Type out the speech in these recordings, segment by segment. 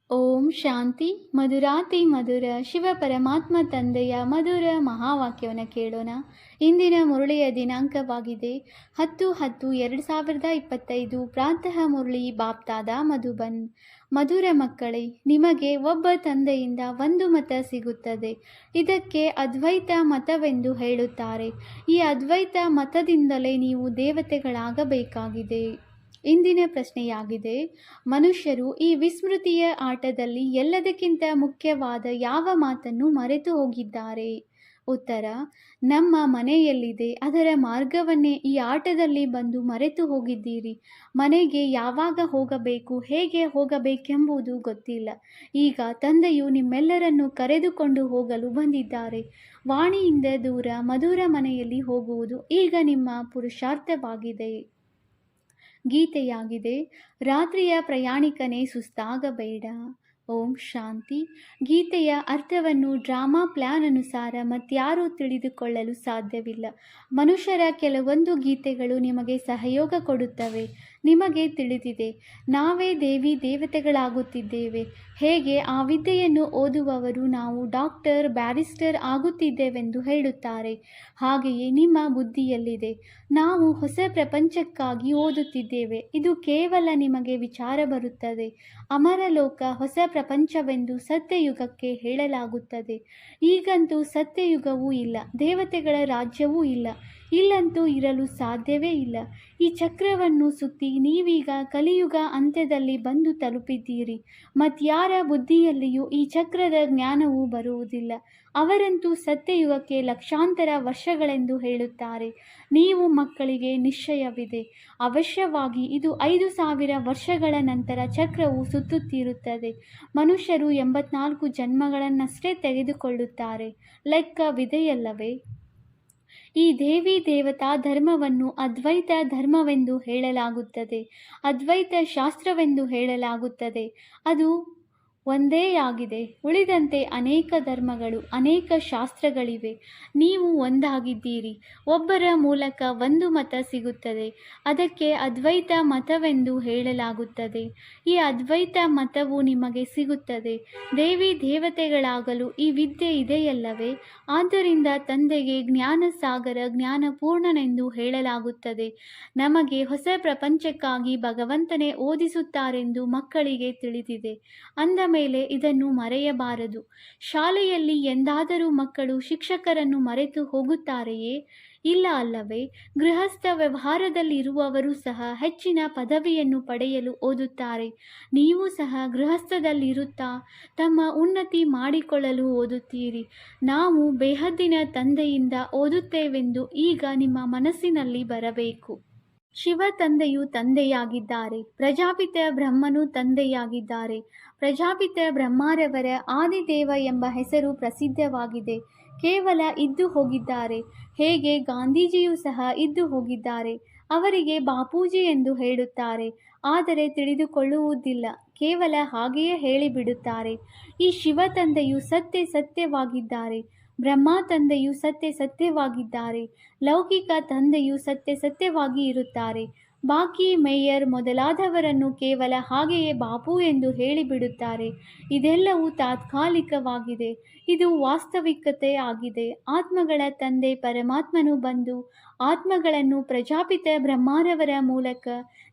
ಓಂ ಶಾಂತಿ. ಮಧುರಾತಿ ಮಧುರ ಶಿವ ಪರಮಾತ್ಮ ತಂದೆಯ ಮಧುರ ಮಹಾವಾಕ್ಯವನ್ನು ಕೇಳೋಣ. ಇಂದಿನ ಮುರಳಿಯ ದಿನಾಂಕವಾಗಿದೆ 10/10/2025. ಪ್ರಾತಃ ಮುರಳಿ ಬಾಪ್ತಾದ ಮಧುಬನ್. ಮಧುರ ಮಕ್ಕಳೇ, ನಿಮಗೆ ಒಬ್ಬ ತಂದೆಯಿಂದ ಒಂದು ಮತ ಸಿಗುತ್ತದೆ. ಇದಕ್ಕೆ ಅದ್ವೈತ ಮತವೆಂದು ಹೇಳುತ್ತಾರೆ. ಈ ಅದ್ವೈತ ಮತದಿಂದಲೇ ನೀವು ದೇವತೆಗಳಾಗಬೇಕಾಗಿದೆ. ಇಂದಿನ ಪ್ರಶ್ನೆಯಾಗಿದೆ, ಮನುಷ್ಯರು ಈ ವಿಸ್ಮೃತಿಯ ಆಟದಲ್ಲಿ ಎಲ್ಲದಕ್ಕಿಂತ ಮುಖ್ಯವಾದ ಯಾವ ಮಾತನ್ನು ಮರೆತು ಹೋಗಿದ್ದಾರೆ? ಉತ್ತರ: ನಮ್ಮ ಮನೆಯಲ್ಲಿದೆ, ಅದರ ಮಾರ್ಗವನ್ನೇ ಈ ಆಟದಲ್ಲಿ ಬಂದು ಮರೆತು ಹೋಗಿದ್ದೀರಿ. ಮನೆಗೆ ಯಾವಾಗ ಹೋಗಬೇಕು, ಹೇಗೆ ಹೋಗಬೇಕೆಂಬುದು ಗೊತ್ತಿಲ್ಲ. ಈಗ ತಂದೆಯು ನಿಮ್ಮೆಲ್ಲರನ್ನು ಕರೆದುಕೊಂಡು ಹೋಗಲು ಬಂದಿದ್ದಾರೆ. ವಾಣಿಯಿಂದ ದೂರ ಮಧುರ ಮನೆಯಲ್ಲಿ ಹೋಗುವುದು ಈಗ ನಿಮ್ಮ ಪುರುಷಾರ್ಥವಾಗಿದೆ. ಗೀತೆಯಾಗಿದೆ. ರಾತ್ರಿಯ ಪ್ರಯಾಣಿಕನೇ ಸುಸ್ತಾಗಬೇಡ. ಓಂ ಶಾಂತಿ. ಗೀತೆಯ ಅರ್ಥವನ್ನು ಡ್ರಾಮಾ ಪ್ಲಾನ್ ಅನುಸಾರ ಮತ್ಯಾರೂ ತಿಳಿದುಕೊಳ್ಳಲು ಸಾಧ್ಯವಿಲ್ಲ. ಮನುಷ್ಯರ ಕೆಲವೊಂದು ಗೀತೆಗಳು ನಿಮಗೆ ಸಹಯೋಗ ಕೊಡುತ್ತವೆ. ನಿಮಗೆ ತಿಳಿದಿದೆ, ನಾವೇ ದೇವಿ ದೇವತೆಗಳಾಗುತ್ತಿದ್ದೇವೆ. ಹೇಗೆ ಆ ವಿದ್ಯೆಯನ್ನು ಓದುವವರು ನಾವು ಡಾಕ್ಟರ್, ಬ್ಯಾರಿಸ್ಟರ್ ಆಗುತ್ತಿದ್ದೇವೆಂದು ಹೇಳುತ್ತಾರೆ, ಹಾಗೆಯೇ ನಿಮ್ಮ ಬುದ್ಧಿಯಲ್ಲಿದೆ, ನಾವು ಹೊಸ ಪ್ರಪಂಚಕ್ಕಾಗಿ ಓದುತ್ತಿದ್ದೇವೆ. ಇದು ಕೇವಲ ನಿಮಗೆ ವಿಚಾರ ಬರುತ್ತದೆ. ಅಮರಲೋಕ ಹೊಸ ಪ್ರಪಂಚವೆಂದು ಸತ್ಯಯುಗಕ್ಕೆ ಹೇಳಲಾಗುತ್ತದೆ. ಈಗಂತೂ ಸತ್ಯಯುಗವೂ ಇಲ್ಲ, ದೇವತೆಗಳ ರಾಜ್ಯವೂ ಇಲ್ಲ. ಇಲ್ಲಂತೂ ಇರಲು ಸಾಧ್ಯವೇ ಇಲ್ಲ. ಈ ಚಕ್ರವನ್ನು ಸುತ್ತಿ ನೀವೀಗ ಕಲಿಯುಗ ಅಂತ್ಯದಲ್ಲಿ ಬಂದು ತಲುಪಿದ್ದೀರಿ. ಮತ್ಯಾರ ಬುದ್ಧಿಯಲ್ಲಿಯೂ ಈ ಚಕ್ರದ ಜ್ಞಾನವೂ ಬರುವುದಿಲ್ಲ. ಅವರಂತೂ ಸತ್ಯಯುಗಕ್ಕೆ ಲಕ್ಷಾಂತರ ವರ್ಷಗಳೆಂದು ಹೇಳುತ್ತಾರೆ. ನೀವು ಮಕ್ಕಳಿಗೆ ನಿಶ್ಚಯವಿದೆ, ಅವಶ್ಯವಾಗಿ ಇದು 5,000 ವರ್ಷಗಳ ನಂತರ ಚಕ್ರವು ಸುತ್ತುತ್ತಿರುತ್ತದೆ. ಮನುಷ್ಯರು 84 ಜನ್ಮಗಳನ್ನಷ್ಟೇ ತೆಗೆದುಕೊಳ್ಳುತ್ತಾರೆ. ಲೆಕ್ಕವಿದೆಯಲ್ಲವೇ? ಈ ದೇವಿ ದೇವತಾ ಧರ್ಮವನ್ನು ಅದ್ವೈತ ಧರ್ಮವೆಂದು ಹೇಳಲಾಗುತ್ತದೆ. ಅದ್ವೈತ ಶಾಸ್ತ್ರವೆಂದು ಹೇಳಲಾಗುತ್ತದೆ. ಅದು ಒಂದೇ ಆಗಿದೆ. ಉಳಿದಂತೆ ಅನೇಕ ಧರ್ಮಗಳು, ಅನೇಕ ಶಾಸ್ತ್ರಗಳಿವೆ. ನೀವು ಒಂದಾಗಿದ್ದೀರಿ. ಒಬ್ಬರ ಮೂಲಕ ಒಂದು ಮತ ಸಿಗುತ್ತದೆ. ಅದಕ್ಕೆ ಅದ್ವೈತ ಮತವೆಂದು ಹೇಳಲಾಗುತ್ತದೆ. ಈ ಅದ್ವೈತ ಮತವು ನಿಮಗೆ ಸಿಗುತ್ತದೆ. ದೇವಿ ದೇವತೆಗಳಾಗಲು ಈ ವಿದ್ಯೆ ಇದೆಯಲ್ಲವೇ? ಆದ್ದರಿಂದ ತಂದೆಗೆ ಜ್ಞಾನ ಸಾಗರ, ಜ್ಞಾನಪೂರ್ಣನೆಂದು ಹೇಳಲಾಗುತ್ತದೆ. ನಮಗೆ ಹೊಸ ಪ್ರಪಂಚಕ್ಕಾಗಿ ಭಗವಂತನೇ ಓದಿಸುತ್ತಾರೆಂದು ಮಕ್ಕಳಿಗೆ ತಿಳಿದಿದೆ. ಅಂದ ಮೇಲೆ ಇದನ್ನು ಮರೆಯಬಾರದು. ಶಾಲೆಯಲ್ಲಿ ಎಂದಾದರೂ ಮಕ್ಕಳು ಶಿಕ್ಷಕರನ್ನು ಮರೆತು ಹೋಗುತ್ತಾರೆಯೇ? ಇಲ್ಲ ಅಲ್ಲವೇ? ಗೃಹಸ್ಥ ವ್ಯವಹಾರದಲ್ಲಿರುವವರು ಸಹ ಹೆಚ್ಚಿನ ಪದವಿಯನ್ನು ಪಡೆಯಲು ಓದುತ್ತಾರೆ. ನೀವು ಸಹ ಗೃಹಸ್ಥದಲ್ಲಿರುತ್ತಾ ತಮ್ಮ ಉನ್ನತಿ ಮಾಡಿಕೊಳ್ಳಲು ಓದುತ್ತೀರಿ. ನಾವು ಬೇಹದ್ದಿನ ತಂದೆಯಿಂದ ಓದುತ್ತೇವೆಂದು ಈಗ ನಿಮ್ಮ ಮನಸ್ಸಿನಲ್ಲಿ ಬರಬೇಕು. ಶಿವ ತಂದೆಯು ತಂದೆಯಾಗಿದ್ದಾರೆ. ಪ್ರಜಾಪಿತ ಬ್ರಹ್ಮನು ತಂದೆಯಾಗಿದ್ದಾರೆ. ಪ್ರಜಾಪಿತ ಬ್ರಹ್ಮರವರ ಆದಿದೇವ ಎಂಬ ಹೆಸರು ಪ್ರಸಿದ್ಧವಾಗಿದೆ. ಕೇವಲ ಇದ್ದು ಹೋಗಿದ್ದಾರೆ. ಹೇಗೆ ಗಾಂಧೀಜಿಯೂ ಸಹ ಇದ್ದು ಹೋಗಿದ್ದಾರೆ. ಅವರಿಗೆ ಬಾಪೂಜಿ ಎಂದು ಹೇಳುತ್ತಾರೆ. ಆದರೆ ತಿಳಿದುಕೊಳ್ಳುವುದಿಲ್ಲ, ಕೇವಲ ಹಾಗೆಯೇ ಹೇಳಿಬಿಡುತ್ತಾರೆ. ಈ ಶಿವ ತಂದೆಯು ಸತ್ಯವಾಗಿದ್ದಾರೆ. ಬ್ರಹ್ಮ ತಂದೆಯು ಸತ್ಯವಾಗಿದ್ದಾರೆ. ಲೌಕಿಕ ತಂದೆಯು ಸತ್ಯವಾಗಿ ಇರುತ್ತಾರೆ. ಬಾಕಿ ಮೇಯರ್ ಮೊದಲಾದವರನ್ನು ಕೇವಲ ಹಾಗೆಯೇ ಬಾಪು ಎಂದು ಹೇಳಿಬಿಡುತ್ತಾರೆ. ಇದೆಲ್ಲವೂ ತಾತ್ಕಾಲಿಕವಾಗಿದೆ. ಇದು ವಾಸ್ತವಿಕತೆ ಆಗಿದೆ. ಆತ್ಮಗಳ ತಂದೆ ಪರಮಾತ್ಮನು ಬಂದು ಆತ್ಮಗಳನ್ನು ಪ್ರಜಾಪಿತ ಬ್ರಹ್ಮರವರ ಮೂಲಕ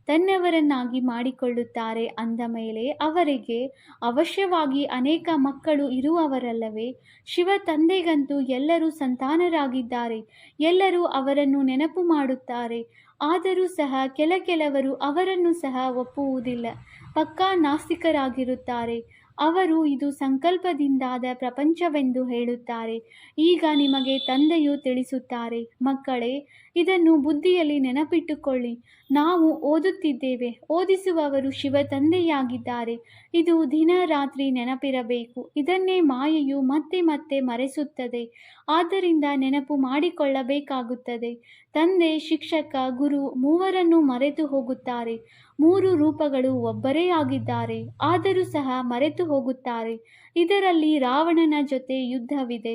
ತನ್ನವರನ್ನಾಗಿ ಮಾಡಿಕೊಳ್ಳುತ್ತಾರೆ. ಅಂದ ಮೇಲೆ ಅವರಿಗೆ ಅವಶ್ಯವಾಗಿ ಅನೇಕ ಮಕ್ಕಳು ಇರುವವರಲ್ಲವೇ? ಶಿವ ತಂದೆಗಂತೂ ಎಲ್ಲರೂ ಸಂತಾನರಾಗಿದ್ದಾರೆ. ಎಲ್ಲರೂ ಅವರನ್ನು ನೆನಪು ಮಾಡುತ್ತಾರೆ. ಆದರೂ ಸಹ ಕೆಲವರು ಅವರನ್ನು ಸಹ ಒಪ್ಪುವುದಿಲ್ಲ. ಪಕ್ಕಾ ನಾಸ್ತಿಕರಾಗಿರುತ್ತಾರೆ. ಅವರು ಇದು ಸಂಕಲ್ಪದಿಂದಾದ ಪ್ರಪಂಚವೆಂದು ಹೇಳುತ್ತಾರೆ. ಈಗ ನಿಮಗೆ ತಂದೆಯು ತಿಳಿಸುತ್ತಾರೆ, ಮಕ್ಕಳೇ, ಇದನ್ನು ಬುದ್ಧಿಯಲ್ಲಿ ನೆನಪಿಟ್ಟುಕೊಳ್ಳಿ. ನಾವು ಓದುತ್ತಿದ್ದೇವೆ. ಓದಿಸುವವರು ಶಿವ ತಂದೆಯಾಗಿದ್ದಾರೆ. ಇದು ದಿನ ರಾತ್ರಿ ನೆನಪಿರಬೇಕು. ಇದನ್ನೇ ಮಾಯೆಯು ಮತ್ತೆ ಮತ್ತೆ ಮರೆಸುತ್ತದೆ. ಆದ್ದರಿಂದ ನೆನಪು ಮಾಡಿಕೊಳ್ಳಬೇಕಾಗುತ್ತದೆ. ತಂದೆ, ಶಿಕ್ಷಕ, ಗುರು ಮೂವರನ್ನು ಮರೆತು ಹೋಗುತ್ತಾರೆ. 3 ರೂಪಗಳು ಒಬ್ಬರೇ ಆಗಿದ್ದಾರೆ. ಆದರೂ ಸಹ ಮರೆತು ಹೋಗುತ್ತಾರೆ. ಇದರಲ್ಲಿ ರಾವಣನ ಜೊತೆ ಯುದ್ಧವಿದೆ.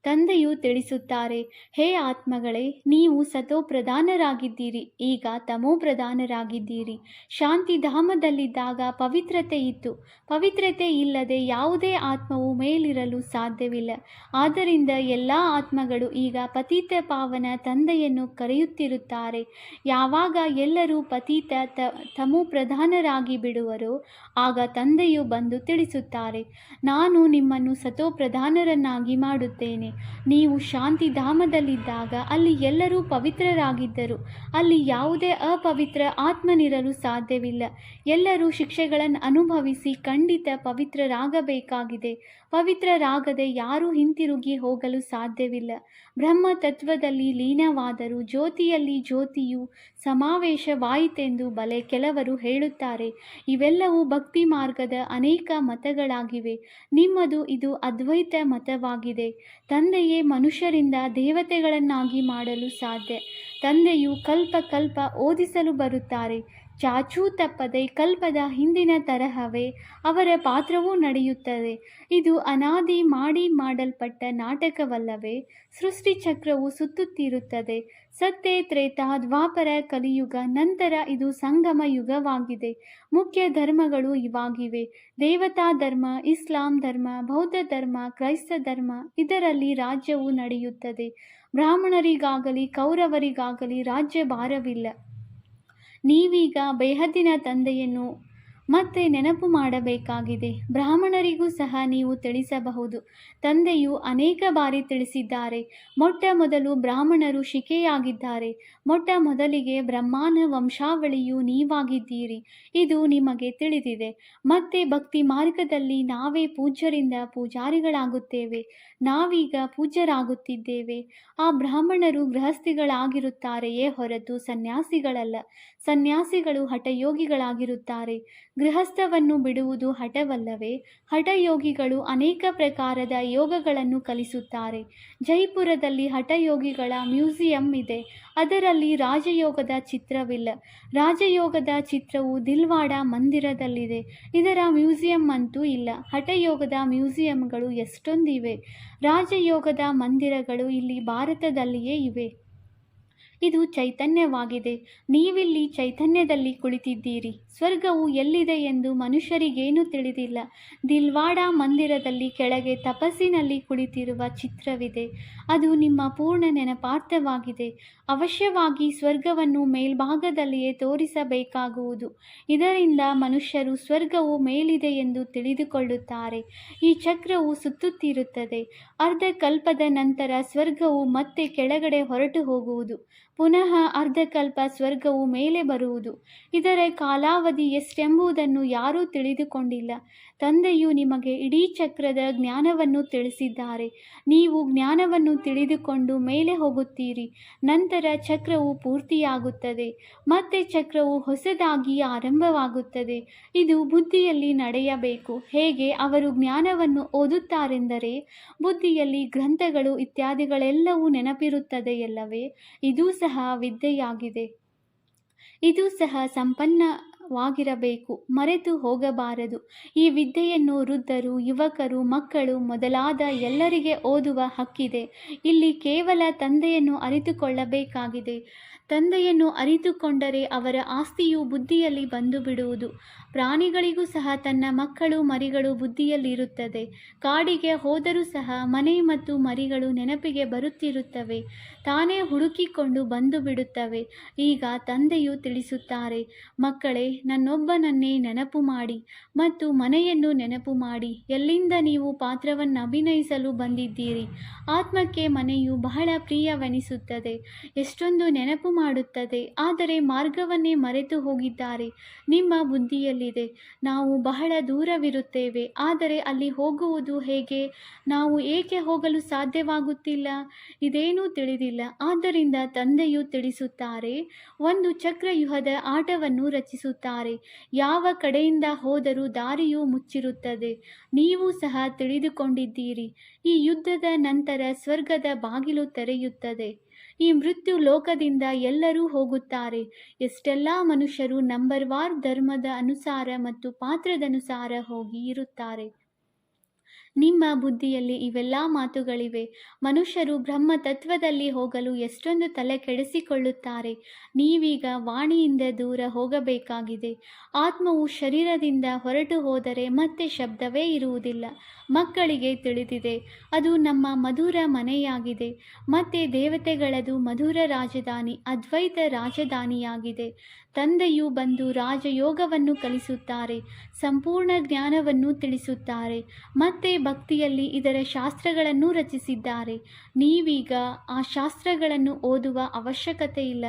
ತಂದೆಯು ತಿಳಿಸುತ್ತಾರೆ, ಹೇ ಆತ್ಮಗಳೇ, ನೀವು ಸತೋ ಪ್ರಧಾನರಾಗಿದ್ದೀರಿ, ಈಗ ತಮೋ ಪ್ರಧಾನರಾಗಿದ್ದೀರಿ. ಶಾಂತಿಧಾಮದಲ್ಲಿದ್ದಾಗ ಪವಿತ್ರತೆ ಇತ್ತು. ಪವಿತ್ರತೆ ಇಲ್ಲದೆ ಯಾವುದೇ ಆತ್ಮವು ಮೇಲಿರಲು ಸಾಧ್ಯವಿಲ್ಲ. ಆದ್ದರಿಂದ ಎಲ್ಲ ಆತ್ಮಗಳು ಈಗ ಪತಿತ ಪಾವನ ತಂದೆಯನ್ನು ಕರೆಯುತ್ತಿರುತ್ತಾರೆ. ಯಾವಾಗ ಎಲ್ಲರೂ ಪತಿತ ತಮೋ ಪ್ರಧಾನರಾಗಿ ಬಿಡುವರೋ ಆಗ ತಂದೆಯು ಬಂದು ತಿಳಿಸುತ್ತಾರೆ, ನಾನು ನಿಮ್ಮನ್ನು ಸತೋ ಪ್ರಧಾನರನ್ನಾಗಿ ಮಾಡುತ್ತೇನೆ. ನೀವು ಶಾಂತಿಧಾಮದಲ್ಲಿದ್ದಾಗ ಅಲ್ಲಿ ಎಲ್ಲರೂ ಪವಿತ್ರರಾಗಿದ್ದರು. ಅಲ್ಲಿ ಯಾವುದೇ ಅಪವಿತ್ರ ಆತ್ಮನಿರಲು ಸಾಧ್ಯವಿಲ್ಲ. ಎಲ್ಲರೂ ಶಿಕ್ಷೆಗಳನ್ನು ಅನುಭವಿಸಿ ಖಂಡಿತ ಪವಿತ್ರರಾಗಬೇಕಾಗಿದೆ. ಪವಿತ್ರರಾಗದೆ ಯಾರೂ ಹಿಂತಿರುಗಿ ಹೋಗಲು ಸಾಧ್ಯವಿಲ್ಲ. ಬ್ರಹ್ಮ ತತ್ವದಲ್ಲಿ ಲೀನವಾದರೂ ಜ್ಯೋತಿಯಲ್ಲಿ ಜ್ಯೋತಿಯು ಸಮಾವೇಶವಾಯಿತೆಂದು ಬಲೆ ಕೆಲವರು ಹೇಳುತ್ತಾರೆ. ಇವೆಲ್ಲವೂ ಭಕ್ತಿ ಮಾರ್ಗದ ಅನೇಕ ಮತಗಳಾಗಿವೆ. ನಿಮ್ಮದು ಇದು ಅದ್ವೈತ ಮತವಾಗಿದೆ. ತಂದೆಯೇ ಮನುಷ್ಯರಿಂದ ದೇವತೆಗಳನ್ನಾಗಿ ಮಾಡಲು ಸಾಧ್ಯ. ತಂದೆಯು ಕಲ್ಪ ಓದಿಸಲು ಬರುತ್ತಾರೆ. ಚಾಚೂ ತಪ್ಪದೆ ಕಲ್ಪದ ಹಿಂದಿನ ತರಹವೇ ಅವರ ಪಾತ್ರವೂ ನಡೆಯುತ್ತದೆ. ಇದು ಅನಾದಿ ಮಾಡಲ್ಪಟ್ಟ ನಾಟಕವಲ್ಲವೇ? ಸೃಷ್ಟಿ ಚಕ್ರವು ಸುತ್ತುತ್ತಿರುತ್ತದೆ. ಸತ್ಯ, ತ್ರೇತಾ, ದ್ವಾಪರ, ಕಲಿಯುಗ, ನಂತರ ಇದು ಸಂಗಮ ಯುಗವಾಗಿದೆ. ಮುಖ್ಯ ಧರ್ಮಗಳು ಇವಾಗಿವೆ: ದೇವತಾ ಧರ್ಮ, ಇಸ್ಲಾಂ ಧರ್ಮ, ಬೌದ್ಧ ಧರ್ಮ, ಕ್ರೈಸ್ತ ಧರ್ಮ. ಇದರಲ್ಲಿ ರಾಜ್ಯವು ನಡೆಯುತ್ತದೆ. ಬ್ರಾಹ್ಮಣರಿಗಾಗಲಿ ಕೌರವರಿಗಾಗಲಿ ರಾಜ್ಯಭಾರವಿಲ್ಲ. ನೀವೀಗ ಬೇಹದ್ದಿನ ತಂದೆಯನ್ನು ಮತ್ತೆ ನೆನಪು ಮಾಡಬೇಕಾಗಿದೆ. ಬ್ರಾಹ್ಮಣರಿಗೂ ಸಹ ನೀವು ತಿಳಿಸಬಹುದು. ತಂದೆಯು ಅನೇಕ ಬಾರಿ ತಿಳಿಸಿದ್ದಾರೆ. ಮೊಟ್ಟ ಮೊದಲು ಬ್ರಾಹ್ಮಣರು ಶಿಕೆಯಾಗಿದ್ದಾರೆ. ಮೊಟ್ಟ ಮೊದಲಿಗೆ ಬ್ರಹ್ಮನ ವಂಶಾವಳಿಯು ನೀವಾಗಿದ್ದೀರಿ. ಇದು ನಿಮಗೆ ತಿಳಿದಿದೆ. ಮತ್ತೆ ಭಕ್ತಿ ಮಾರ್ಗದಲ್ಲಿ ನಾವೇ ಪೂಜ್ಯರಿಂದ ಪೂಜಾರಿಗಳಾಗುತ್ತೇವೆ. ನಾವೀಗ ಪೂಜ್ಯರಾಗುತ್ತಿದ್ದೇವೆ. ಆ ಬ್ರಾಹ್ಮಣರು ಗೃಹಸ್ಥಿಗಳಾಗಿರುತ್ತಾರೆಯೇ ಹೊರತು ಸನ್ಯಾಸಿಗಳಲ್ಲ. ಸನ್ಯಾಸಿಗಳು ಹಠಯೋಗಿಗಳಾಗಿರುತ್ತಾರೆ. ಗೃಹಸ್ಥವನ್ನು ಬಿಡುವುದು ಹಠವಲ್ಲವೇ? ಹಠಯೋಗಿಗಳು ಅನೇಕ ಪ್ರಕಾರದ ಯೋಗಗಳನ್ನು ಕಲಿಸುತ್ತಾರೆ. ಜೈಪುರದಲ್ಲಿ ಹಠಯೋಗಿಗಳ ಮ್ಯೂಸಿಯಂ ಇದೆ. ಅದರಲ್ಲಿ ರಾಜಯೋಗದ ಚಿತ್ರವಿಲ್ಲ. ರಾಜಯೋಗದ ಚಿತ್ರವು ದಿಲ್ವಾಡ ಮಂದಿರದಲ್ಲಿದೆ. ಇದರ ಮ್ಯೂಸಿಯಂ ಅಂತೂ ಇಲ್ಲ. ಹಠಯೋಗದ ಮ್ಯೂಸಿಯಂಗಳು ಎಷ್ಟೊಂದಿವೆ. ರಾಜಯೋಗದ ಮಂದಿರಗಳು ಇಲ್ಲಿ ಭಾರತದಲ್ಲಿಯೇ ಇವೆ. ಇದು ಚೈತನ್ಯವಾಗಿದೆ. ನೀವಿಲ್ಲಿ ಚೈತನ್ಯದಲ್ಲಿ ಕುಳಿತಿದ್ದೀರಿ. ಸ್ವರ್ಗವು ಎಲ್ಲಿದೆ ಎಂದು ಮನುಷ್ಯರಿಗೇನೂ ತಿಳಿದಿಲ್ಲ. ದಿಲ್ವಾಡ ಮಂದಿರದಲ್ಲಿ ಕೆಳಗೆ ತಪಸ್ಸಿನಲ್ಲಿ ಕುಳಿತಿರುವ ಚಿತ್ರವಿದೆ. ಅದು ನಿಮ್ಮ ಪೂರ್ಣ ನೆನಪಾರ್ಥವಾಗಿದೆ. ಅವಶ್ಯವಾಗಿ ಸ್ವರ್ಗವನ್ನು ಮೇಲ್ಭಾಗದಲ್ಲಿಯೇ ತೋರಿಸಬೇಕಾಗುವುದು. ಇದರಿಂದ ಮನುಷ್ಯರು ಸ್ವರ್ಗವು ಮೇಲಿದೆ ಎಂದು ತಿಳಿದುಕೊಳ್ಳುತ್ತಾರೆ. ಈ ಚಕ್ರವು ಸುತ್ತುತ್ತಿರುತ್ತದೆ. ಅರ್ಧ ಕಲ್ಪದ ನಂತರ ಸ್ವರ್ಗವು ಮತ್ತೆ ಕೆಳಗಡೆ ಹೊರಟು ಹೋಗುವುದು. ಪುನಃ ಅರ್ಧಕಲ್ಪ ಸ್ವರ್ಗವು ಮೇಲೆ ಬರುವುದು. ಇದರ ಕಾಲಾವಧಿ ಎಷ್ಟೆಂಬುದನ್ನು ಯಾರೂ ತಿಳಿದುಕೊಂಡಿಲ್ಲ. ತಂದೆಯು ನಿಮಗೆ ಇಡೀ ಚಕ್ರದ ಜ್ಞಾನವನ್ನು ತಿಳಿಸಿದ್ದಾರೆ. ನೀವು ಜ್ಞಾನವನ್ನು ತಿಳಿದುಕೊಂಡು ಮೇಲೆ ಹೋಗುತ್ತೀರಿ. ನಂತರ ಚಕ್ರವು ಪೂರ್ತಿಯಾಗುತ್ತದೆ. ಮತ್ತೆ ಚಕ್ರವು ಹೊಸದಾಗಿ ಆರಂಭವಾಗುತ್ತದೆ. ಇದು ಬುದ್ಧಿಯಲ್ಲಿ ನಡೆಯಬೇಕು. ಹೇಗೆ ಅವರು ಜ್ಞಾನವನ್ನು ಓದುತ್ತಾರೆಂದರೆ ಬುದ್ಧಿಯಲ್ಲಿ ಗ್ರಂಥಗಳು ಇತ್ಯಾದಿಗಳೆಲ್ಲವೂ ನೆನಪಿರುತ್ತದೆಯಲ್ಲವೇ? ಇದೂ ಸಹ ವಿದ್ಯೆಯಾಗಿದೆ. ಇದು ಸಹ ಸಂಪನ್ನವಾಗಿರಬೇಕು, ಮರೆತು ಹೋಗಬಾರದು. ಈ ವಿದ್ಯೆಯನ್ನು ವೃದ್ಧರು, ಯುವಕರು, ಮಕ್ಕಳು ಮೊದಲಾದ ಎಲ್ಲರಿಗೆ ಓದುವ ಹಕ್ಕಿದೆ. ಇಲ್ಲಿ ಕೇವಲ ತಂದೆಯನ್ನು ಅರಿತುಕೊಳ್ಳಬೇಕಾಗಿದೆ. ತಂದೆಯನ್ನು ಅರಿತುಕೊಂಡರೆ ಅವರ ಆಸ್ತಿಯು ಬುದ್ಧಿಯಲ್ಲಿ ಬಂದು ಬಿಡುವುದು. ಪ್ರಾಣಿಗಳಿಗೂ ಸಹ ತನ್ನ ಮಕ್ಕಳು ಮರಿಗಳು ಬುದ್ಧಿಯಲ್ಲಿರುತ್ತದೆ. ಕಾಡಿಗೆ ಹೋದರೂ ಸಹ ಮನೆ ಮತ್ತು ಮರಿಗಳು ನೆನಪಿಗೆ ಬರುತ್ತಿರುತ್ತವೆ. ತಾನೇ ಹುಡುಕಿಕೊಂಡು ಬಂದು ಬಿಡುತ್ತವೆ. ಈಗ ತಂದೆಯು ತಿಳಿಸುತ್ತಾರೆ, ಮಕ್ಕಳೇ, ನನ್ನೊಬ್ಬನನ್ನೇ ನೆನಪು ಮಾಡಿ ಮತ್ತು ಮನೆಯನ್ನು ನೆನಪು ಮಾಡಿ. ಎಲ್ಲಿಂದ ನೀವು ಪಾತ್ರವನ್ನು ಅಭಿನಯಿಸಲು ಬಂದಿದ್ದೀರಿ. ಆತ್ಮಕ್ಕೆ ಮನೆಯು ಬಹಳ ಪ್ರಿಯವೆನಿಸುತ್ತದೆ. ಎಷ್ಟೊಂದು ನೆನಪು ಮಾಡುತ್ತದೆ. ಆದರೆ ಮಾರ್ಗವನ್ನೇ ಮರೆತು ಹೋಗಿದ್ದಾರೆ. ನಿಮ್ಮ ಬುದ್ಧಿಯಲ್ಲಿದೆ. ನಾವು ಬಹಳ ದೂರವಿರುತ್ತೇವೆ. ಆದರೆ ಅಲ್ಲಿ ಹೋಗುವುದು ಹೇಗೆ? ನಾವು ಏಕೆ ಹೋಗಲು ಸಾಧ್ಯವಾಗುತ್ತಿಲ್ಲ? ಇದೇನೂ ತಿಳಿದಿಲ್ಲ. ಆದ್ದರಿಂದ ತಂದೆಯು ತಿಳಿಸುತ್ತಾರೆ, ಒಂದು ಚಕ್ರವ್ಯೂಹದ ಆಟವನ್ನು ರಚಿಸುತ್ತಾರೆ. ಯಾವ ಕಡೆಯಿಂದ ಹೋದರೂ ದಾರಿಯು ಮುಚ್ಚಿರುತ್ತದೆ. ನೀವು ಸಹ ತಿಳಿದುಕೊಂಡಿದ್ದೀರಿ. ಈ ಯುದ್ಧದ ನಂತರ ಸ್ವರ್ಗದ ಬಾಗಿಲು ತೆರೆಯುತ್ತದೆ. ಈ ಮೃತ್ಯು ಲೋಕದಿಂದ ಎಲ್ಲರೂ ಹೋಗುತ್ತಾರೆ. ಎಷ್ಟೆಲ್ಲ ಮನುಷ್ಯರು ನಂಬರ್ವಾರ್ ಧರ್ಮದ ಅನುಸಾರ ಮತ್ತು ಪಾತ್ರದನುಸಾರ ಹೋಗಿ ಇರುತ್ತಾರೆ. ನಿಮ್ಮ ಬುದ್ಧಿಯಲ್ಲಿ ಇವೆಲ್ಲ ಮಾತುಗಳಿವೆ. ಮನುಷ್ಯರು ಬ್ರಹ್ಮ ತತ್ವದಲ್ಲಿ ಹೋಗಲು ಎಷ್ಟೊಂದು ತಲೆ ಕೆಡಿಸಿಕೊಳ್ಳುತ್ತಾರೆ. ನೀವೀಗ ವಾಣಿಯಿಂದ ದೂರ ಹೋಗಬೇಕಾಗಿದೆ. ಆತ್ಮವು ಶರೀರದಿಂದ ಹೊರಟು ಹೋದರೆ ಮತ್ತೆ ಶಬ್ದವೇ ಇರುವುದಿಲ್ಲ. ಮಕ್ಕಳಿಗೆ ತಿಳಿದಿದೆ, ಅದು ನಮ್ಮ ಮಧುರ ಮನೆಯಾಗಿದೆ. ಮತ್ತೆ ದೇವತೆಗಳದು ಮಧುರ ರಾಜಧಾನಿ, ಅದ್ವೈತ ರಾಜಧಾನಿಯಾಗಿದೆ. ತಂದೆಯು ಬಂದು ರಾಜಯೋಗವನ್ನು ಕಲಿಸುತ್ತಾರೆ, ಸಂಪೂರ್ಣ ಜ್ಞಾನವನ್ನು ತಿಳಿಸುತ್ತಾರೆ. ಮತ್ತೆ ಭಕ್ತಿಯಲ್ಲಿ ಇದರ ಶಾಸ್ತ್ರಗಳನ್ನು ರಚಿಸಿದ್ದಾರೆ. ನೀವೀಗ ಆ ಶಾಸ್ತ್ರಗಳನ್ನು ಓದುವ ಅವಶ್ಯಕತೆ ಇಲ್ಲ.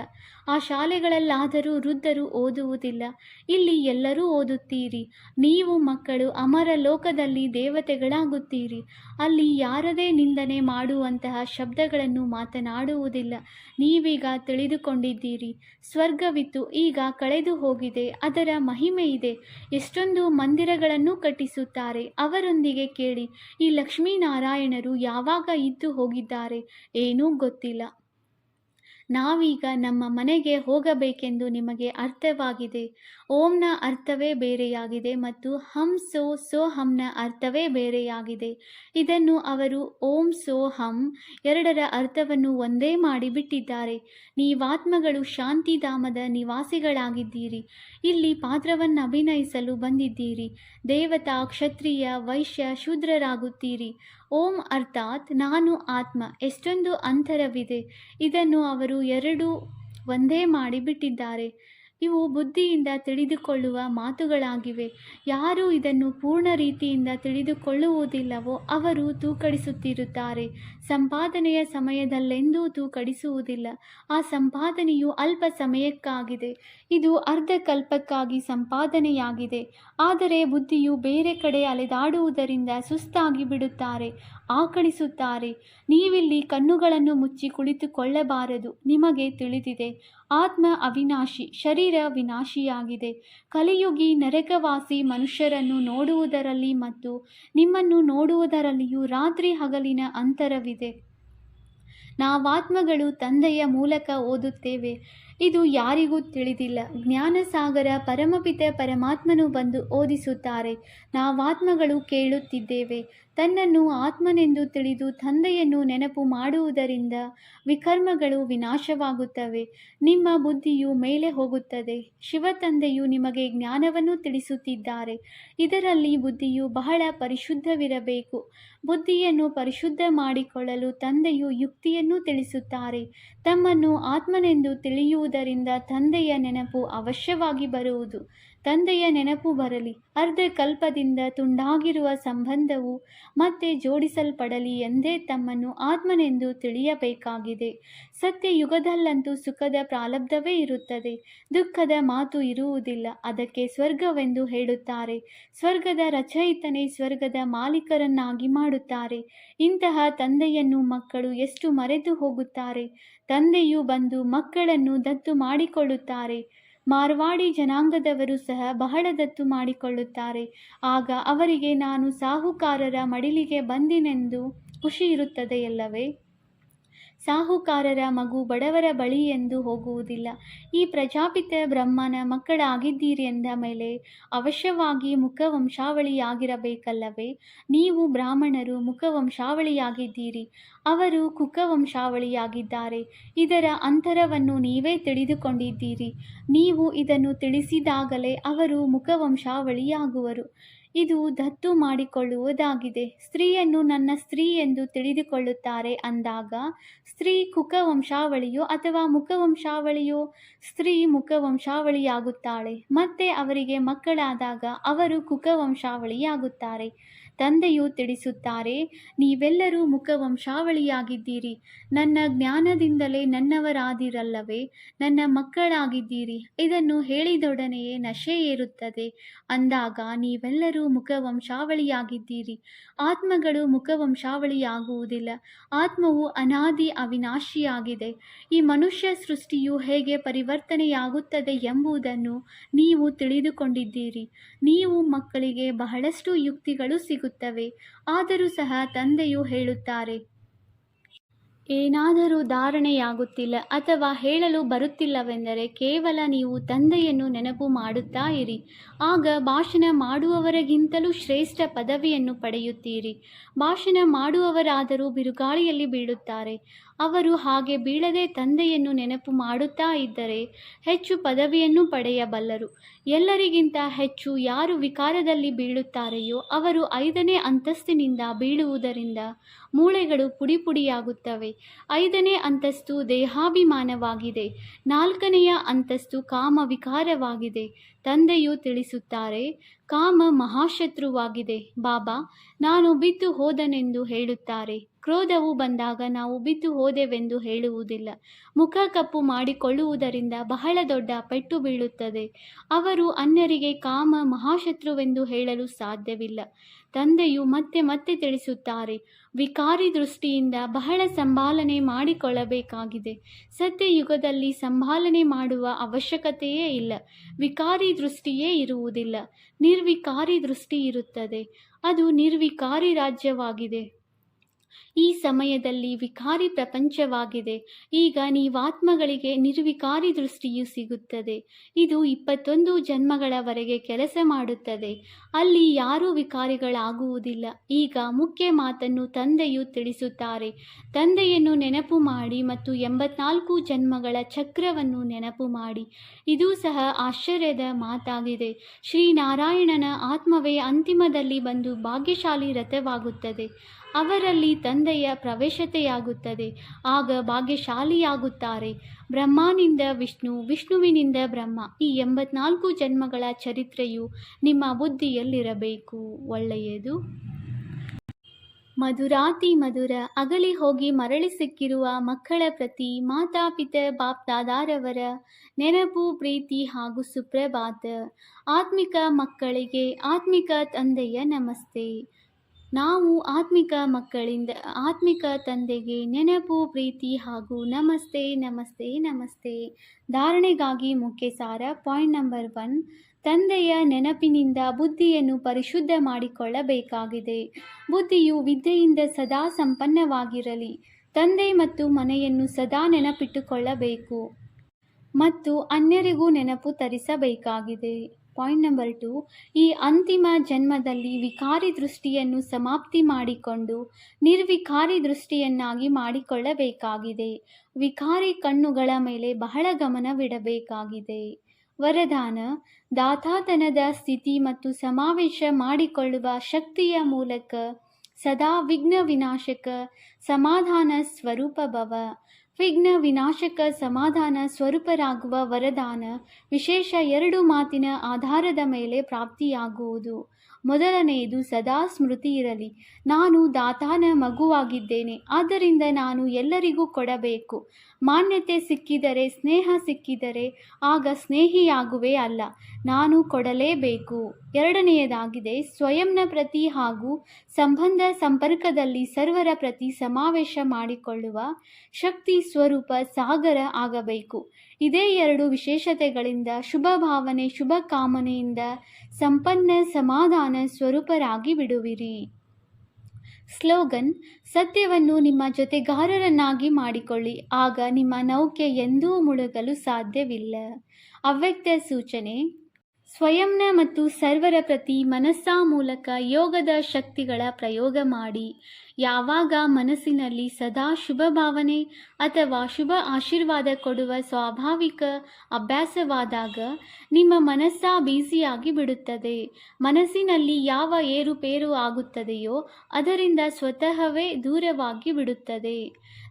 ಆ ಶಾಲೆಗಳಲ್ಲಾದರೂ ವೃದ್ಧರು ಓದುವುದಿಲ್ಲ. ಇಲ್ಲಿ ಎಲ್ಲರೂ ಓದುತ್ತೀರಿ. ನೀವು ಮಕ್ಕಳು ಅಮರ ಲೋಕದಲ್ಲಿ ದೇವತೆಗಳಾಗುತ್ತೀರಿ. ಅಲ್ಲಿ ಯಾರದೇ ನಿಂದನೆ ಮಾಡುವಂತಹ ಶಬ್ದಗಳನ್ನು ಮಾತನಾಡುವುದಿಲ್ಲ. ನೀವೀಗ ತಿಳಿದುಕೊಂಡಿದ್ದೀರಿ, ಸ್ವರ್ಗವಿತ್ತು, ಈಗ ಕಳೆದು ಹೋಗಿದೆ, ಅದರ ಮಹಿಮೆ ಇದೆ. ಎಷ್ಟೊಂದು ಮಂದಿರಗಳನ್ನು ಕಟ್ಟಿಸುತ್ತಾರೆ. ಅವರೊಂದಿಗೆ ಕೇಳಿ, ಈ ಲಕ್ಷ್ಮೀನಾರಾಯಣರು ಯಾವಾಗ ಇದ್ದು ಹೋಗಿದ್ದಾರೆ ಏನೂ ಗೊತ್ತಿಲ್ಲ. ನಾವೀಗ ನಮ್ಮ ಮನೆಗೆ ಹೋಗಬೇಕೆಂದು ನಿಮಗೆ ಅರ್ಥವಾಗಿದೆ. ಓಂನ ಅರ್ಥವೇ ಬೇರೆಯಾಗಿದೆ ಮತ್ತು ಹಂ ಸೋ ಹಂನ ಅರ್ಥವೇ ಬೇರೆಯಾಗಿದೆ. ಇದನ್ನು ಅವರು ಓಂ ಸೋ ಹಂ ಎರಡರ ಅರ್ಥವನ್ನು ಒಂದೇ ಮಾಡಿಬಿಟ್ಟಿದ್ದಾರೆ. ನೀವಾತ್ಮಗಳು ಶಾಂತಿಧಾಮದ ನಿವಾಸಿಗಳಾಗಿದ್ದೀರಿ. ಇಲ್ಲಿ ಪಾತ್ರವನ್ನು ಅಭಿನಯಿಸಲು ಬಂದಿದ್ದೀರಿ. ದೇವತಾ, ಕ್ಷತ್ರಿಯ, ವೈಶ್ಯ, ಶೂದ್ರರಾಗುತ್ತೀರಿ. ಓಂ ಅರ್ಥಾತ್ ನಾನು ಆತ್ಮ. ಎಷ್ಟೊಂದು ಅಂತರವಿದೆ. ಇದನ್ನು ಅವರು ಎರಡೂ ಒಂದೇ ಮಾಡಿಬಿಟ್ಟಿದ್ದಾರೆ. ಇವು ಬುದ್ಧಿಯಿಂದ ತಿಳಿದುಕೊಳ್ಳುವ ಮಾತುಗಳಾಗಿವೆ. ಯಾರು ಇದನ್ನು ಪೂರ್ಣ ರೀತಿಯಿಂದ ತಿಳಿದುಕೊಳ್ಳುವುದಿಲ್ಲವೋ ಅವರು ತೂಕಡಿಸುತ್ತಿರುತ್ತಾರೆ. ಸಂಪಾದನೆಯ ಸಮಯದಲ್ಲೆಂದೂ ತೂಕಡಿಸುವುದಿಲ್ಲ. ಆ ಸಂಪಾದನೆಯು ಅಲ್ಪ ಸಮಯಕ್ಕಾಗಿದೆ. ಇದು ಅರ್ಧ ಕಲ್ಪಕ್ಕಾಗಿ ಸಂಪಾದನೆಯಾಗಿದೆ. ಆದರೆ ಬುದ್ಧಿಯು ಬೇರೆ ಕಡೆ ಅಲೆದಾಡುವುದರಿಂದ ಸುಸ್ತಾಗಿ ಬಿಡುತ್ತಾರೆ, ಆಕಳಿಸುತ್ತಾರೆ. ನೀವಿಲ್ಲಿ ಕಣ್ಣುಗಳನ್ನು ಮುಚ್ಚಿ ಕುಳಿತುಕೊಳ್ಳಬಾರದು. ನಿಮಗೆ ತಿಳಿದಿದೆ, ಆತ್ಮ ಅವಿನಾಶಿ, ಶರೀರ ವಿನಾಶಿಯಾಗಿದೆ. ಕಲಿಯುಗಿ ನರಕವಾಸಿ ಮನುಷ್ಯರನ್ನು ನೋಡುವುದರಲ್ಲಿ ಮತ್ತು ನಿಮ್ಮನ್ನು ನೋಡುವುದರಲ್ಲಿಯೂ ರಾತ್ರಿ ಹಗಲಿನ ಅಂತರವಿದೆ. ನಾವಾತ್ಮಗಳು ತಂದೆಯ ಮೂಲಕ ಓದುತ್ತೇವೆ. ಇದು ಯಾರಿಗೂ ತಿಳಿದಿಲ್ಲ. ಜ್ಞಾನಸಾಗರ ಪರಮಪಿತ ಪರಮಾತ್ಮನು ಬಂದು ಓದಿಸುತ್ತಾರೆ. ನಾವಾತ್ಮಗಳು ಕೇಳುತ್ತಿದ್ದೇವೆ. ತನ್ನನ್ನು ಆತ್ಮನೆಂದು ತಿಳಿದು ತಂದೆಯನ್ನು ನೆನಪು ಮಾಡುವುದರಿಂದ ವಿಕರ್ಮಗಳು ವಿನಾಶವಾಗುತ್ತವೆ. ನಿಮ್ಮ ಬುದ್ಧಿಯು ಮೇಲೆ ಹೋಗುತ್ತದೆ. ಶಿವತಂದೆಯು ನಿಮಗೆ ಜ್ಞಾನವನ್ನು ತಿಳಿಸುತ್ತಿದ್ದಾರೆ. ಇದರಲ್ಲಿ ಬುದ್ಧಿಯು ಬಹಳ ಪರಿಶುದ್ಧವಿರಬೇಕು. ಬುದ್ಧಿಯನ್ನು ಪರಿಶುದ್ಧ ಮಾಡಿಕೊಳ್ಳಲು ತಂದೆಯು ಯುಕ್ತಿಯನ್ನು ತಿಳಿಸುತ್ತಾರೆ. ತಮ್ಮನ್ನು ಆತ್ಮನೆಂದು ತಿಳಿಯುವುದರಿಂದ ತಂದೆಯ ನೆನಪು ಅವಶ್ಯವಾಗಿ ಬರುವುದು. ತಂದೆಯ ನೆನಪು ಬರಲಿ. ಅರ್ಧ ಕಲ್ಪದಿಂದ ತುಂಡಾಗಿರುವ ಸಂಬಂಧವು ಮತ್ತೆ ಜೋಡಿಸಲ್ಪಡಲಿ ಎಂದೇ ತಮ್ಮನ್ನು ಆತ್ಮನೆಂದು ತಿಳಿಯಬೇಕಾಗಿದೆ. ಸತ್ಯಯುಗದಲ್ಲಂತೂ ಸುಖದ ಪ್ರಾರಬ್ಧವೇ ಇರುತ್ತದೆ, ದುಃಖದ ಮಾತು ಇರುವುದಿಲ್ಲ. ಅದಕ್ಕೆ ಸ್ವರ್ಗವೆಂದು ಹೇಳುತ್ತಾರೆ. ಸ್ವರ್ಗದ ರಚಯಿತನೇ ಸ್ವರ್ಗದ ಮಾಲೀಕರನ್ನಾಗಿ ಮಾಡುತ್ತಾರೆ. ಇಂತಹ ತಂದೆಯನ್ನು ಮಕ್ಕಳು ಎಷ್ಟು ಮರೆತು ಹೋಗುತ್ತಾರೆ. ತಂದೆಯು ಬಂದು ಮಕ್ಕಳನ್ನು ದತ್ತು ಮಾಡಿಕೊಳ್ಳುತ್ತಾರೆ. ಮಾರ್ವಾಡಿ ಜನಾಂಗದವರು ಸಹ ಬಹಳ ದತ್ತು ಮಾಡಿಕೊಳ್ಳುತ್ತಾರೆ. ಆಗ ಅವರಿಗೆ ನಾನು ಸಾಹುಕಾರರ ಮಡಿಲಿಗೆ ಬಂದಿನೆಂದು ಖುಷಿ ಇರುತ್ತದೆಯಲ್ಲವೇ? ಸಾಹುಕಾರರ ಮಗು ಬಡವರ ಬಳಿ ಎಂದು ಹೋಗುವುದಿಲ್ಲ. ಈ ಪ್ರಜಾಪಿತ ಬ್ರಹ್ಮನ ಮಕ್ಕಳಾಗಿದ್ದೀರಿ ಎಂದ ಮೇಲೆ ಅವಶ್ಯವಾಗಿ ಮುಖವಂಶಾವಳಿಯಾಗಿರಬೇಕಲ್ಲವೇ? ನೀವು ಬ್ರಾಹ್ಮಣರು ಮುಖವಂಶಾವಳಿಯಾಗಿದ್ದೀರಿ, ಅವರು ಕುಖವಂಶಾವಳಿಯಾಗಿದ್ದಾರೆ. ಇದರ ಅಂತರವನ್ನು ನೀವೇ ತಿಳಿದುಕೊಂಡಿದ್ದೀರಿ. ನೀವು ಇದನ್ನು ತಿಳಿಸಿದಾಗಲೇ ಅವರು ಮುಖವಂಶಾವಳಿಯಾಗುವರು. ಇದು ದತ್ತು ಮಾಡಿಕೊಳ್ಳುವುದಾಗಿದೆ. ಸ್ತ್ರೀಯನ್ನು ನನ್ನ ಸ್ತ್ರೀ ಎಂದು ತಿಳಿದುಕೊಳ್ಳುತ್ತಾರೆ ಅಂದಾಗ ಸ್ತ್ರೀ ಕುಖವಂಶಾವಳಿಯೋ ಅಥವಾ ಮುಖವಂಶಾವಳಿಯೋ? ಸ್ತ್ರೀ ಮುಖವಂಶಾವಳಿಯಾಗುತ್ತಾಳೆ. ಮತ್ತೆ ಅವರಿಗೆ ಮಕ್ಕಳಾದಾಗ ಅವರು ಕುಖವಂಶಾವಳಿಯಾಗುತ್ತಾರೆ. ತಂದೆಯು ತಿಳಿಸುತ್ತಾರೆ, ನೀವೆಲ್ಲರೂ ಮುಖವಂಶಾವಳಿಯಾಗಿದ್ದೀರಿ. ನನ್ನ ಜ್ಞಾನದಿಂದಲೇ ನನ್ನವರಾದಿರಲ್ಲವೇ? ನನ್ನ ಮಕ್ಕಳಾಗಿದ್ದೀರಿ. ಇದನ್ನು ಹೇಳಿದೊಡನೆಯೇ ನಶೆ ಏರುತ್ತದೆ. ಅಂದಾಗ ನೀವೆಲ್ಲರೂ ಮುಖವಂಶಾವಳಿಯಾಗಿದ್ದೀರಿ. ಆತ್ಮಗಳು ಮುಖವಂಶಾವಳಿಯಾಗುವುದಿಲ್ಲ. ಆತ್ಮವು ಅನಾದಿ ಅವಿನಾಶಿಯಾಗಿದೆ. ಈ ಮನುಷ್ಯ ಸೃಷ್ಟಿಯು ಹೇಗೆ ಪರಿವರ್ತನೆಯಾಗುತ್ತದೆ ಎಂಬುದನ್ನು ನೀವು ತಿಳಿದುಕೊಂಡಿದ್ದೀರಿ. ನೀವು ಮಕ್ಕಳಿಗೆ ಬಹಳಷ್ಟು ಯುಕ್ತಿಗಳು ಸಿಗುತ್ತವೆ. ಆದರೂ ಸಹ ತಂದೆಯು ಹೇಳುತ್ತಾರೆ, ಏನಾದರೂ ಧಾರಣೆಯಾಗುತ್ತಿಲ್ಲ ಅಥವಾ ಹೇಳಲು ಬರುತ್ತಿಲ್ಲವೆಂದರೆ ಕೇವಲ ನೀವು ತಂದೆಯನ್ನು ನೆನಪು ಮಾಡುತ್ತಾ ಇರಿ. ಆಗ ಭಾಷಣ ಮಾಡುವವರಿಗಿಂತಲೂ ಶ್ರೇಷ್ಠ ಪದವಿಯನ್ನು ಪಡೆಯುತ್ತೀರಿ. ಭಾಷಣ ಮಾಡುವವರಾದರೂ ಬಿರುಗಾಳಿಯಲ್ಲಿ ಬೀಳುತ್ತಾರೆ. ಅವರು ಹಾಗೆ ಬೀಳದೆ ತಂದೆಯನ್ನು ನೆನಪು ಮಾಡುತ್ತಾ ಇದ್ದರೆ ಹೆಚ್ಚು ಪದವಿಯನ್ನು ಪಡೆಯಬಲ್ಲರು. ಎಲ್ಲರಿಗಿಂತ ಹೆಚ್ಚು ಯಾರು ವಿಕಾರದಲ್ಲಿ ಬೀಳುತ್ತಾರೆಯೋ ಅವರು 5ನೇ ಅಂತಸ್ತಿನಿಂದ ಬೀಳುವುದರಿಂದ ಮೂಳೆಗಳು ಪುಡಿಪುಡಿಯಾಗುತ್ತವೆ. 5ನೇ ಅಂತಸ್ತು ದೇಹಾಭಿಮಾನವಾಗಿದೆ. 4ನೆಯ ಅಂತಸ್ತು ಕಾಮ ವಿಕಾರವಾಗಿದೆ. ತಂದೆಯು ತಿಳಿಸುತ್ತಾರೆ, ಕಾಮ ಮಹಾಶತ್ರುವಾಗಿದೆ. ಬಾಬಾ ನಾನು ಬಿದ್ದು ಹೋದನೆಂದು ಹೇಳುತ್ತಾರೆ. ಕ್ರೋಧವು ಬಂದಾಗ ನಾವು ಬಿದ್ದು ಹೋದೆವೆಂದು ಹೇಳುವುದಿಲ್ಲ. ಮುಖ ಕಪ್ಪು ಮಾಡಿಕೊಳ್ಳುವುದರಿಂದ ಬಹಳ ದೊಡ್ಡ ಪೆಟ್ಟು ಬೀಳುತ್ತದೆ. ಅವರು ಅನ್ಯರಿಗೆ ಕಾಮ ಮಹಾಶತ್ರುವೆಂದು ಹೇಳಲು ಸಾಧ್ಯವಿಲ್ಲ. ತಂದೆಯು ಮತ್ತೆ ಮತ್ತೆ ತಿಳಿಸುತ್ತಾರೆ, ವಿಕಾರಿ ದೃಷ್ಟಿಯಿಂದ ಬಹಳ ಸಂಭಾಲನೆ ಮಾಡಿಕೊಳ್ಳಬೇಕಾಗಿದೆ. ಸತ್ಯಯುಗದಲ್ಲಿ ಸಂಭಾಲನೆ ಮಾಡುವ ಅವಶ್ಯಕತೆಯೇ ಇಲ್ಲ. ವಿಕಾರಿ ದೃಷ್ಟಿಯೇ ಇರುವುದಿಲ್ಲ. ನಿರ್ವಿಕಾರಿ ದೃಷ್ಟಿ ಇರುತ್ತದೆ. ಅದು ನಿರ್ವಿಕಾರಿ ರಾಜ್ಯವಾಗಿದೆ. ಈ ಸಮಯದಲ್ಲಿ ವಿಕಾರಿ ಪ್ರಪಂಚವಾಗಿದೆ. ಈಗ ನೀವಾತ್ಮಗಳಿಗೆ ನಿರ್ವಿಕಾರಿ ದೃಷ್ಟಿಯು ಸಿಗುತ್ತದೆ. ಇದು 21 ಜನ್ಮಗಳವರೆಗೆ ಕೆಲಸ ಮಾಡುತ್ತದೆ. ಅಲ್ಲಿ ಯಾರೂ ವಿಕಾರಿಗಳಾಗುವುದಿಲ್ಲ. ಈಗ ಮುಖ್ಯ ಮಾತನ್ನು ತಂದೆಯು ತಿಳಿಸುತ್ತಾರೆ. ತಂದೆಯನ್ನು ನೆನಪು ಮಾಡಿ ಮತ್ತು 84 ಜನ್ಮಗಳ ಚಕ್ರವನ್ನು ನೆನಪು ಮಾಡಿ. ಇದೂ ಸಹ ಆಶ್ಚರ್ಯದ ಮಾತಾಗಿದೆ. ಶ್ರೀನಾರಾಯಣನ ಆತ್ಮವೇ ಅಂತಿಮದಲ್ಲಿ ಬಂದು ಭಾಗ್ಯಶಾಲಿ ರಥವಾಗುತ್ತದೆ. ಅವರಲ್ಲಿ ತಂದೆಯ ಪ್ರವೇಶತೆಯಾಗುತ್ತದೆ. ಆಗ ಭಾಗ್ಯಶಾಲಿಯಾಗುತ್ತಾರೆ. ಬ್ರಹ್ಮನಿಂದ ವಿಷ್ಣು, ವಿಷ್ಣುವಿನಿಂದ ಬ್ರಹ್ಮ. ಈ 84 ಜನ್ಮಗಳ ಚರಿತ್ರೆಯು ನಿಮ್ಮ ಬುದ್ಧಿಯಲ್ಲಿರಬೇಕು. ಒಳ್ಳೆಯದು. ಮಧುರಾತಿ ಮಧುರ. ಅಗಲಿ ಹೋಗಿ ಮರಳಿ ಸಿಕ್ಕಿರುವ ಮಕ್ಕಳ ಪ್ರತಿ ಮಾತಾಪಿತ ಬಾಪ್ದಾದಾರವರ ನೆನಪು, ಪ್ರೀತಿ ಹಾಗೂ ಸುಪ್ರಭಾತ. ಆತ್ಮಿಕ ಮಕ್ಕಳಿಗೆ ಆತ್ಮಿಕ ತಂದೆಯ ನಮಸ್ತೆ. ನಾವು ಆತ್ಮಿಕ ಮಕ್ಕಳಿಂದ ಆತ್ಮಿಕ ತಂದೆಗೆ ನೆನಪು, ಪ್ರೀತಿ ಹಾಗೂ ನಮಸ್ತೆ ನಮಸ್ತೆ ನಮಸ್ತೆ. ಧಾರಣೆಗಾಗಿ ಮುಖ್ಯ ಸಾರ. Point number 1. ತಂದೆಯ ನೆನಪಿನಿಂದ ಬುದ್ಧಿಯನ್ನು ಪರಿಶುದ್ಧ ಮಾಡಿಕೊಳ್ಳಬೇಕಾಗಿದೆ. ಬುದ್ಧಿಯು ವಿದ್ಯೆಯಿಂದ ಸದಾ ಸಂಪನ್ನವಾಗಿರಲಿ. ತಂದೆ ಮತ್ತು ಮನೆಯನ್ನು ಸದಾ ನೆನಪಿಟ್ಟುಕೊಳ್ಳಬೇಕು ಮತ್ತು ಅನ್ಯರಿಗೂ ನೆನಪು ತರಿಸಬೇಕಾಗಿದೆ. Point number 2. ಈ ಅಂತಿಮ ಜನ್ಮದಲ್ಲಿ ವಿಕಾರಿ ದೃಷ್ಟಿಯನ್ನು ಸಮಾಪ್ತಿ ಮಾಡಿಕೊಂಡು ನಿರ್ವಿಕಾರಿ ದೃಷ್ಟಿಯನ್ನಾಗಿ ಮಾಡಿಕೊಳ್ಳಬೇಕಾಗಿದೆ. ವಿಕಾರಿ ಕಣ್ಣುಗಳ ಮೇಲೆ ಬಹಳ ಗಮನವಿಡಬೇಕಾಗಿದೆ. ವರದಾನ. ದಾತಾತನದ ಸ್ಥಿತಿ ಮತ್ತು ಸಮಾವೇಶ ಮಾಡಿಕೊಳ್ಳುವ ಶಕ್ತಿಯ ಮೂಲಕ ಸದಾ ವಿಘ್ನ ವಿನಾಶಕ ಸಮಾಧಾನ ಸ್ವರೂಪ ಭವ. ವಿಘ್ನ ವಿನಾಶಕ ಸಮಾಧಾನ ಸ್ವರೂಪರಾಗುವ ವರದಾನ ವಿಶೇಷ 2 ಮಾತಿನ ಆಧಾರದ ಮೇಲೆ ಪ್ರಾಪ್ತಿಯಾಗುವುದು. ಮೊದಲನೆಯದು, ಸದಾ ಸ್ಮೃತಿ ಇರಲಿ. ನಾನು ದಾತಾನ ಮಗುವಾಗಿದ್ದೇನೆ, ಆದ್ದರಿಂದ ನಾನು ಎಲ್ಲರಿಗೂ ಕೊಡಬೇಕು. ಮಾನ್ಯತೆ ಸಿಕ್ಕಿದರೆ, ಸ್ನೇಹ ಸಿಕ್ಕಿದರೆ ಆಗ ಸ್ನೇಹಿಯಾಗುವೆ ಅಲ್ಲ, ನಾನು ಕೊಡಲೇಬೇಕು. ಎರಡನೆಯದಾಗಿದೆ, ಸ್ವಯಂನ ಪ್ರತಿ ಹಾಗೂ ಸಂಬಂಧ ಸಂಪರ್ಕದಲ್ಲಿ ಸರ್ವರ ಪ್ರತಿ ಸಮಾವೇಶ ಮಾಡಿಕೊಳ್ಳುವ ಶಕ್ತಿ ಸ್ವರೂಪ ಸಾಗರ ಆಗಬೇಕು. ಇದೇ 2 ವಿಶೇಷತೆಗಳಿಂದ ಶುಭ ಭಾವನೆ, ಶುಭ ಕಾಮನೆಯಿಂದ ಸಂಪನ್ನ ಸಮಾಧಾನ ಸ್ವರೂಪರಾಗಿ ಬಿಡುವಿರಿ. ಸ್ಲೋಗನ್. ಸತ್ಯವನ್ನು ನಿಮ್ಮ ಜೊತೆಗಾರರನ್ನಾಗಿ ಮಾಡಿಕೊಳ್ಳಿ, ಆಗ ನಿಮ್ಮ ನೌಕೆ ಎಂದೂ ಮುಳುಗಲು ಸಾಧ್ಯವಿಲ್ಲ. ಅವ್ಯಕ್ತ ಸೂಚನೆ. ಸ್ವಯಂನ ಮತ್ತು ಸರ್ವರ ಪ್ರತಿ ಮನಸ್ಸಾ ಮೂಲಕ ಯೋಗದ ಶಕ್ತಿಗಳ ಪ್ರಯೋಗ ಮಾಡಿ. ಯಾವಾಗ ಮನಸ್ಸಿನಲ್ಲಿ ಸದಾ ಶುಭ ಭಾವನೆ ಅಥವಾ ಶುಭ ಆಶೀರ್ವಾದ ಕೊಡುವ ಸ್ವಾಭಾವಿಕ ಅಭ್ಯಾಸವಾದಾಗ ನಿಮ್ಮ ಮನಸ್ಸಾ ಬ್ಯುಸಿಯಾಗಿ ಬಿಡುತ್ತದೆ. ಮನಸ್ಸಿನಲ್ಲಿ ಯಾವ ಏರುಪೇರು ಆಗುತ್ತದೆಯೋ ಅದರಿಂದ ಸ್ವತಃವೇ ದೂರವಾಗಿ ಬಿಡುತ್ತದೆ.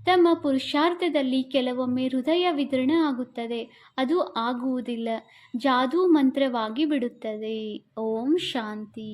ತಮ್ಮ ಪುರುಷಾರ್ಥದಲ್ಲಿ ಕೆಲವೊಮ್ಮೆ ಹೃದಯ ವಿದೀರ್ಣ ಆಗುತ್ತದೆ, ಅದು ಆಗುವುದಿಲ್ಲ, ಜಾದೂ ಮಂತ್ರವಾಗಿ ಬಿಡುತ್ತದೆ. ಓಂ ಶಾಂತಿ.